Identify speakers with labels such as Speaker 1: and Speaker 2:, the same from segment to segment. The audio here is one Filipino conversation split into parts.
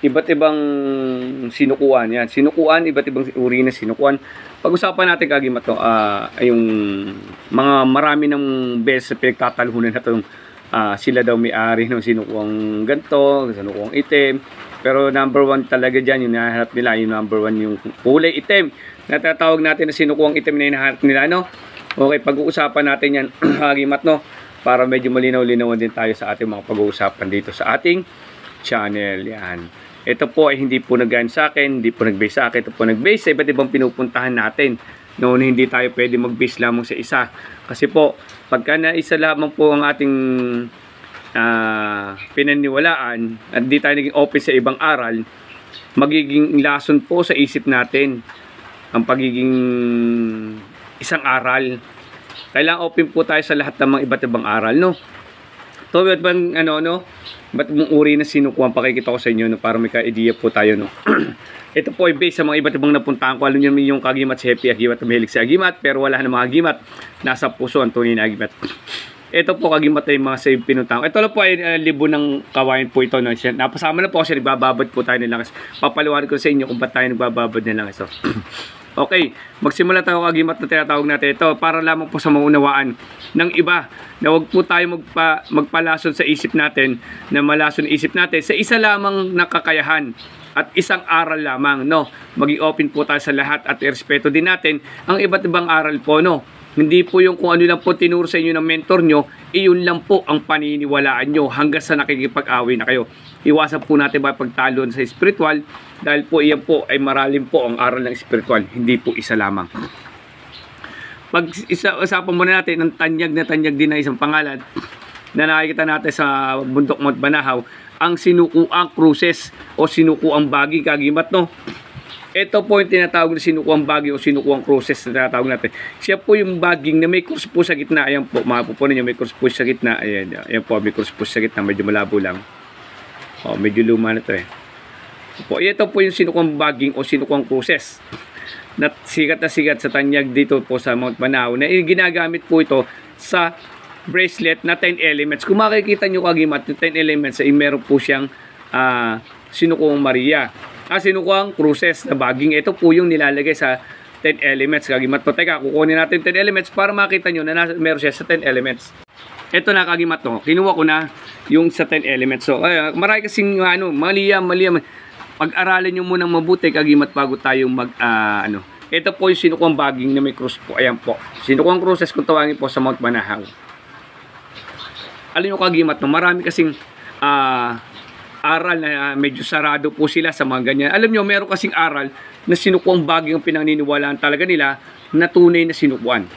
Speaker 1: iba't ibang sinukuan. Yan, sinukuan, iba't ibang uri ng sinukuan. Pag-usapan natin kagimat to, ay yung mga marami ng beses pinagtatalunan na itong sila daw may-ari ng sinukuang ganito, sinukuang itim. Pero number one talaga dyan, yung nahanap nila, yung number one yung kulay itim. Natatawag natin na sinukuang itim na hinahanap nila, no? Okay, pag-uusapan natin yan, kagimat, no? Para medyo malinaw-linawan din tayo sa ating mga pag-uusapan dito sa ating channel. Yan. Ito po ay hindi po nag-gain sa akin, hindi po nag-base sa akin, ito po nag-base sa iba't ibang pinupuntahan natin. Noon hindi tayo pwede mag-base lamang sa isa. Kasi po, pagka na isa lamang po ang ating pinaniwalaan at hindi tayo naging open sa ibang aral, magiging lason po sa isip natin ang pagiging isang aral. Kailangan open po tayo sa lahat ng mga iba't ibang aral, no? So, ba't bang, ba't mong uri na sinukuhan, pakikita ko sa inyo, no? Para may ka-idea po tayo, no? Ito po ay based sa mga iba't ibang napuntahan ko. Alam niyo yung kagimat si Happy Agimat, mahilig sa agimat, pero wala na mga agimat. Nasa puso ang tunay na agimat. Ito po kagimat ay mga sa pinuntahan ko. Ito lang po ay libo ng kawain po ito, no? Napasama na po kasi nagbababad po tayo nilang. Papaliwanag ko sa inyo kung ba't tayo nagbababad nilang. So, okay, magsimula tayo kagimat na tinatawag natin ito para lamang po sa maunawaan ng iba na wag po tayo magpalason sa isip natin, na malason isip natin sa isa lamang na kakayahan at isang aral lamang, no? Maging open po tayo sa lahat at irespeto din natin ang iba't ibang aral po, no? Hindi po yung kung ano lang po tinuro sa inyo ng mentor nyo, iyon lang po ang paniniwalaan nyo hanggang sa nakikipag-away na kayo. Iwasan po natin ba pagtalo sa spiritual dahil po iyan po ay maralim po ang aral ng spiritual, hindi po isa lamang. Pag-usapan muna natin ang tanyag din na isang pangalan na nakikita natin sa bundok Mount Banahaw, ang sinukuang cruces o sinukuang bagi kagimat, no? Ito po yung tinatawag na sinukuang bagi o sinukuang cruces na tinatawag natin. Siya po yung baging na may cross po sa gitna. Ayan po, mapupunan nyo, may cross po sa gitna. Ayan po, may cross po sa gitna, medyo malabo lang. O, medyo luma na to eh. Po, ito po yung sinukuang baging o sinukuang cruces na sikat sa tanyag dito po sa Mount Banahaw, na ginagamit po ito sa bracelet na 10 elements. Kung makikita nyo kagimat, yung 10 elements ay meron po siyang sinukuang Maria. Sinukuang cruces na baging. Ito po yung nilalagay sa 10 elements kagimat po. Teka, kukunin natin 10 elements para makita nyo na meron siya sa 10 elements. Ito na kagimat, no? Kinuha ko na yung sa 10 elements. So, marami kasing mali. Pag-aralin nyo munang mabuti kagimat bago tayo Ito po yung sinukuang baging na may cross po. Ayan po. Sinukuang cruces kung tawagin po sa Mount Banahaw. Alam nyo kagimat, no? Marami kasing aral na medyo sarado po sila sa mga ganyan. Alam nyo, meron kasing aral na sinukuang baging ang pinaniniwalaan talaga nila na tunay na sinukuan.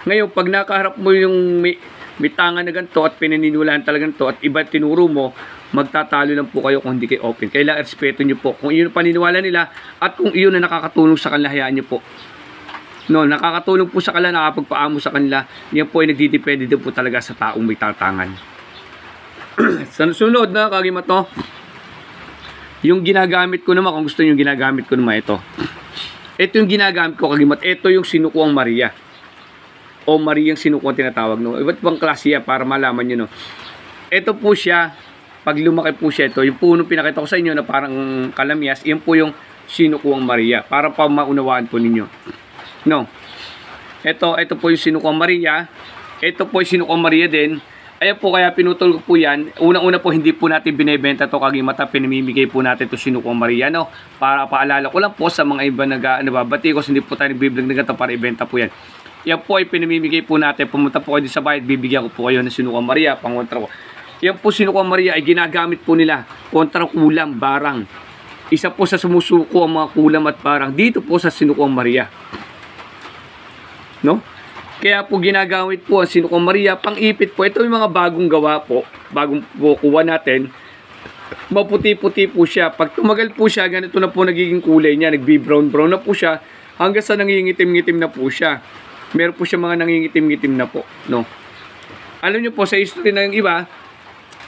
Speaker 1: Ngayon, pag nakaharap mo yung may tangan na ganito at pinaniniwalaan talaga nito at iba tinuro mo, magtatalo lang po kayo kung hindi kayo open. Kailangan respeto nyo po kung iyon ang paniniwala nila at kung iyon na nakakatulong sa kanila, hayaan nyo po. No, nakakatulong po sa kanila, nakapagpaamo sa kanila, yan po ay nagdidepende din po talaga sa taong may tatangan. Sa sunod na kagimat, no? Yung ginagamit ko naman, kung gusto nyo ginagamit ko naman ito. Ito yung ginagamit ko kagimat. Ito yung sinukuang Maria. O Mariang sinukuang tinatawag, no? Iba't ibang klase yan para malaman nyo, no? Ito po siya, pag lumaki po siya ito, yung punong pinakita ko sa inyo na parang kalamyas, yan po yung sinukuang Maria. Para pa maunawaan po ninyo. No? Ito po yung sinukuang Maria. Ito po yung sinukuang Maria din. Ayan po, kaya pinutol ko po yan. Unang-una po, hindi po natin binibenta to kagimata. Pinamimigay po natin to sinukuang Maria, no? Para paalala ko lang po sa mga iba nababati ko, hindi po tayo nagbiblog na ganito para ibenta po yan. Yan po ay pinamimigay po natin. Pumunta po kayo sa bayad, bibigyan ko po kayo ng sinukuang Maria, pangontra ko. Yan po sinukuang Maria ay ginagamit po nila kontra kulam, barang. Isa po sa sumusuko ang mga kulam at barang dito po sa sinukuang Maria. No? Kaya po ginagamit po ang sinukuang Maria, pang-ipit po. Ito yung mga bagong gawa po, bagong kukuha natin. Maputi-puti po siya. Pag tumagal po siya, ganito na po nagiging kulay niya. Nagbi-brown-brown na po siya hanggang sa nangingitim-ngitim na po siya. Meron po siya mga nangingitim-ngitim na po. No? Alam niyo po, sa history ng iba,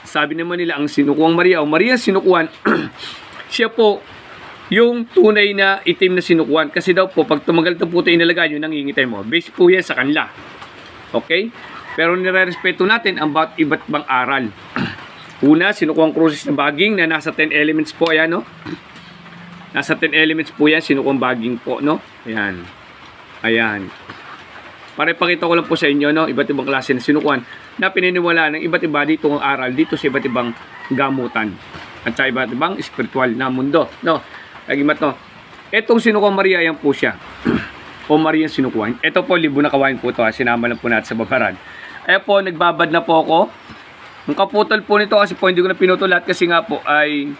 Speaker 1: sabi naman nila ang sinukuang Maria o Maria sinukuan, siya po yung tunay na itim na sinukuan. Kasi daw po, pag tumagal na po ito inalagay nyo, nangingitay mo. Base po yan sa kanila. Okay? Pero nire-respeto natin ang iba't ibang aral. Una, sinukuhang cruces na baging na nasa 10 elements po. Ayan, no? Nasa 10 elements po yan, sinukuhang baging po, no? Ayan. Ayan. Para ipakita ko lang po sa inyo, no? Iba't ibang klase na sinukuhan na pininiwala ng iba't iba dito ang aral dito sa iba't ibang gamutan. At sa iba't ibang spiritual na mundo, no? Kagimat, no? Etong sinukuhang Maria, yan po siya. O Maria sinukuhan. Ito po, libo na kawain po ito. Sinama lang po natin sa babaran. Ayan po, nagbabad na po ako. Ang kaputol po nito kasi po hindi ko na pinutol lahat kasi nga po ay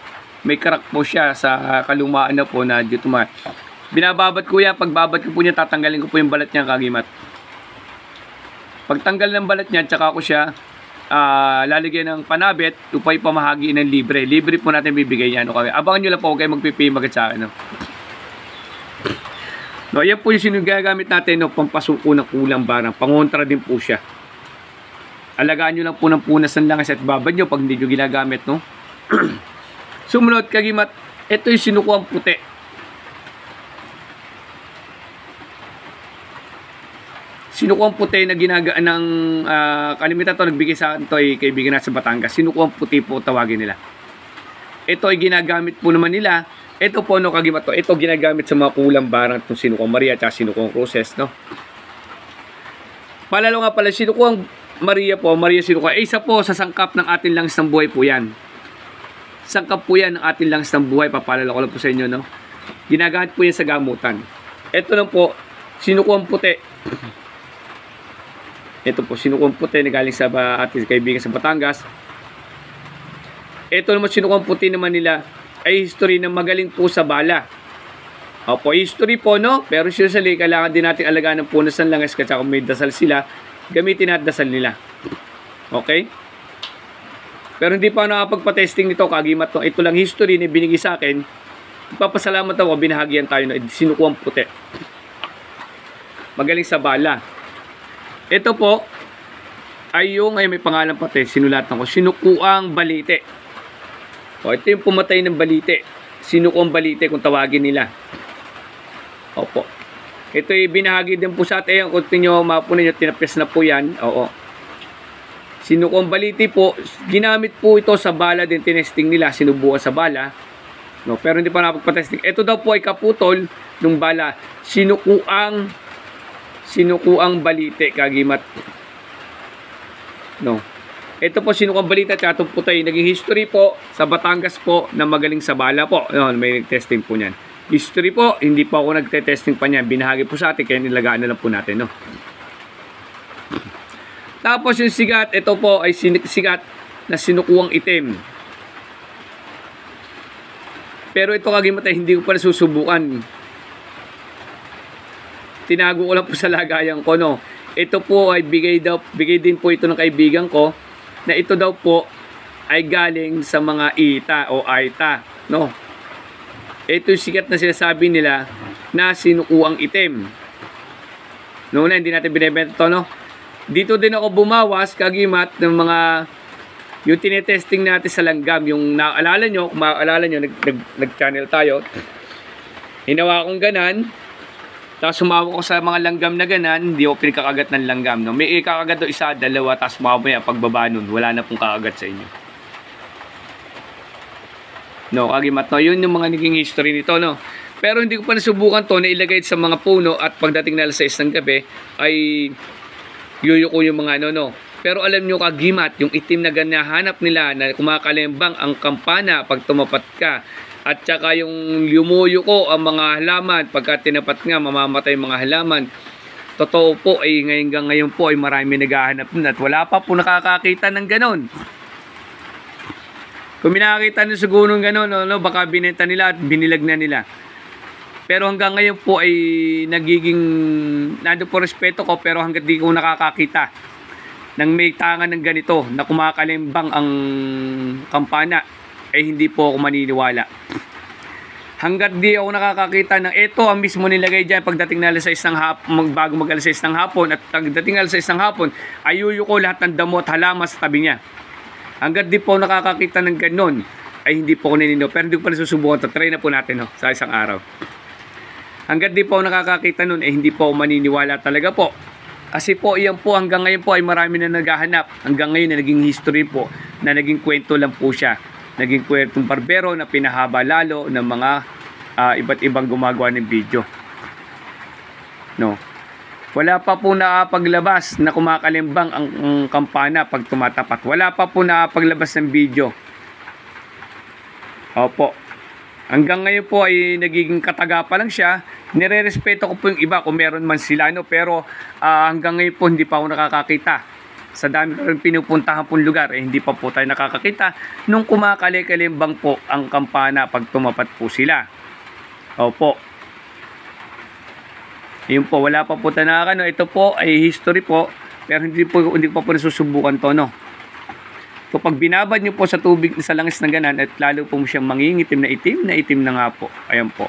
Speaker 1: may crack po siya sa kalumaan na po na dito ma. Binababad ko yan. Pagbabad ko po niya, tatanggalin ko po yung balat niya, kagimat. Pagtanggal ng balat niya, tsaka ko siya lalagyan ng panabit upay pamahagi ng libre. Libre po natin bibigay yan. Okay? Abangan nyo lang po, kayo magpipim agad sa akin. No? No, yan po yung sinugagamit natin, no, pampasuko ng kulang barang. Pangontra din po siya. Alagaan nyo lang po ng punas ng langas at babad nyo pag hindi nyo ginagamit. No? Sumunod, kagimat, ito yung sinukuhang puti. Sinukuhang puti na ginagaan ng kalimitan to, nagbigay sa akin to ay kaibigan natin sa Batangas. Sinukuhang puti po tawagin nila. Ito ay ginagamit po naman nila. Ito po, no, kagimat to. Ito ginagamit sa mga kulang barang itong sinukuhang Maria at sinukuhang cruces, no? Palalo nga pala, sinukuhang Maria po, Maria sinukuhang, isa po sa sangkap ng ating langis ng buhay po yan. Sangkap po yan ng ating langis ng buhay. Papalala ko lang po sa inyo, no? Ginagamit po yan sa gamutan. Ito lang po, sinukuhang puti. Ito po, sinukuhang puti na galing sa ating kaibigan sa Batangas. Ito naman, sinukuhang puti naman nila ay history na magaling po sa bala. Opo, history po, no? Pero usually, kailangan din natin alagaan ng punas ng langas kasi kung may dasal sila, gamitin at dasal nila. Okay? Pero hindi pa nakapagpa-testing nito, kagimat to. Ito lang history na binigay sa akin. Ipapasalamat ako, binahagyan tayo na sinukuhang puti. Magaling sa bala. Ito po, ay yung, ay may pangalan pati, sinulatan ko, sinukuang balite. O, ito yung pumatay ng balite. Sinukuang balite kung tawagin nila. Opo. Ito yung binahagi din po sa atin. Kung tinyo, mapunin nyo, tinapis na po yan. Oo. Sinukuang balite po, ginamit po ito sa bala din, tinesting nila, sinubukan sa bala. No, pero hindi pa napagpa-testing. Ito daw po ay kaputol ng bala. Sinukuang balite, kagimat. No. Ito po sinukuang balite at itong putay. Naging history po sa Batangas po na magaling sa bala po. No, may testing po niyan. History po, hindi pa ako nagte-testing pa niyan. Binahagi po sa atin, kaya nilagaan na lang po natin. No? Tapos yung sigat, ito po ay sigat na sinukuang itim. Pero ito kagimatay, hindi ko pa nasusubukan. Tinago ko lang po sa lagayan ko, no. Ito po ay bigay din po ito ng kaibigan ko na ito daw po ay galing sa mga ita o aita, no. Ito yung sikat na sinasabi nila na sinukuang itim. Noon na hindi natin binibenta to, no. Dito din ako bumawas kagimat ng mga yung tinetesting natin sa langgam, yung naalala nyo, kung maalala nyo, nag-channel tayo. Hinawa akong ganan. Tapos sumawak ko sa mga langgam na ganan, hindi ako pinakakagat ng langgam. No? May ikakagat doon isa, dalawa, tapos mamaya pagbaba nun, wala na pong kakagat sa inyo. No, kagimat, no? Yun yung mga naging history nito, no? Pero hindi ko pa nasubukan to na ilagay sa mga puno at pagdating na alas 6 ng gabi, ay yuyuko yung mga ano, no? Pero alam nyo kagimat, yung itim na ganahanap nila na kumakalembang ang kampana pag tumapat ka. At saka yung lumuyo ko ang mga halaman, pagka tinapat nga, mamamatay mga halaman. Totoo po, ay ngayon po ay marami naghahanap nun at wala pa po nakakakita ng ganon. Kung minakita nyo siguro ng ganon, no, baka binenta nila at binilag na nila. Pero hanggang ngayon po ay nagiging, nando po respeto ko, pero hanggang di ko nakakakita ng may tangan ng ganito na kumakalimbang ang kampana, ay hindi po ako maniniwala. Hanggat di ako nakakakita ng ito ang mismo nilagay dyan pagdating na alas 6 ng hapon, bago mag alas 6 ng hapon, at pagdating na alas 6 ng hapon, ayuyo ko lahat ng damo at halaman sa tabi niya. Hanggat di po nakakakita ng ganon, ay hindi po ako naniniwala. Pero hindi ko pa nasusubukan ito. Try na po natin, no, sa isang araw. Hanggat di po ako nakakakita nun, ay hindi po ako maniniwala talaga po Kasi po, iyan po, hanggang ngayon po ay marami na naghahanap. Hanggang ngayon na naging history po, na naging kwento lang po siya. Naging kwentong barbero na pinahaba lalo ng mga iba't ibang gumagawa ng video. No. Wala pa po nakapaglabas na kumakalimbang ang kampana pag tumatapat. Wala pa po nakapaglabas ng video. Opo. Hanggang ngayon po ay nagiging kataga pa lang siya. Nire-respeto ko po yung iba kung meron man sila, no? Pero hanggang ngayon po hindi pa ako nakakakita. Sa dami ko rin pinupuntahan pong lugar, hindi pa po tayo nakakakita nung kumakali-kalimbang po ang kampana pag tumapat po sila. Opo. Yun po, wala pa po tayo nakakano. Ito po ay history po, pero hindi pa po nasusubukan to, no? So pag binabad nyo po sa tubig sa langis ng ganan at lalo po siyang mangingitim na itim na nga po. Ayan po.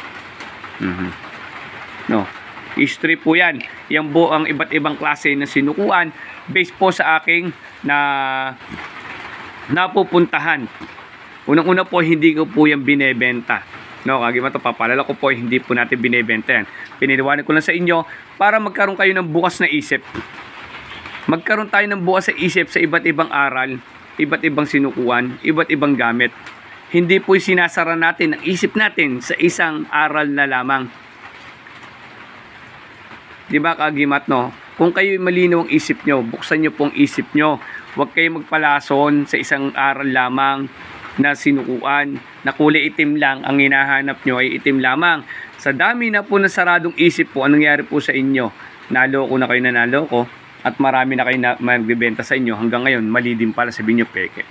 Speaker 1: No. History po yan. Yan po ang iba't ibang klase na sinukuan based po sa aking napupuntahan. Unang-una po, hindi ko po yan binebenta. No, kagiman to, papalala ko po, hindi po natin binebenta yan. Piniliwanag ko lang sa inyo para magkaroon kayo ng bukas na isip. Magkaroon tayo ng bukas sa isip sa iba't ibang aral, iba't ibang sinukuan, iba't ibang gamit. Hindi po sinasara natin ang isip natin sa isang aral na lamang. Diba kagimat, no? Kung kayo malinaw ang isip nyo, buksan nyo pong isip nyo. Huwag kayo magpalason sa isang aral lamang na sinukuan, na kulay itim lang, ang hinahanap nyo ay itim lamang. Sa dami na po na saradong isip po, anong nangyari po sa inyo? Naloko na kayo na naloko, at marami na kayo na magbibenta sa inyo. Hanggang ngayon, mali din pala, sabihin nyo peke.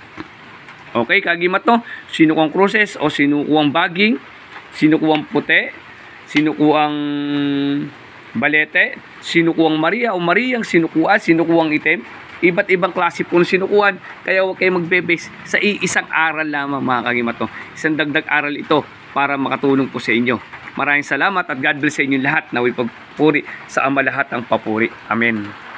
Speaker 1: Okay, kagimat, no? Sinukuang cruces o sinukuang baging, sinukuang puti, sinukuang balete, sinukuang Maria o Mariang sinukuan, sinukuang itim. Iba't ibang klase po ng sinukuan. Kaya huwag kayo magbe-base sa isang aral lamang, mga kagimat, no? Isang dagdag aral ito para makatulong po sa inyo. Maraming salamat at God bless sa inyo lahat. Naway pagpuri sa Ama lahat ang papuri. Amen.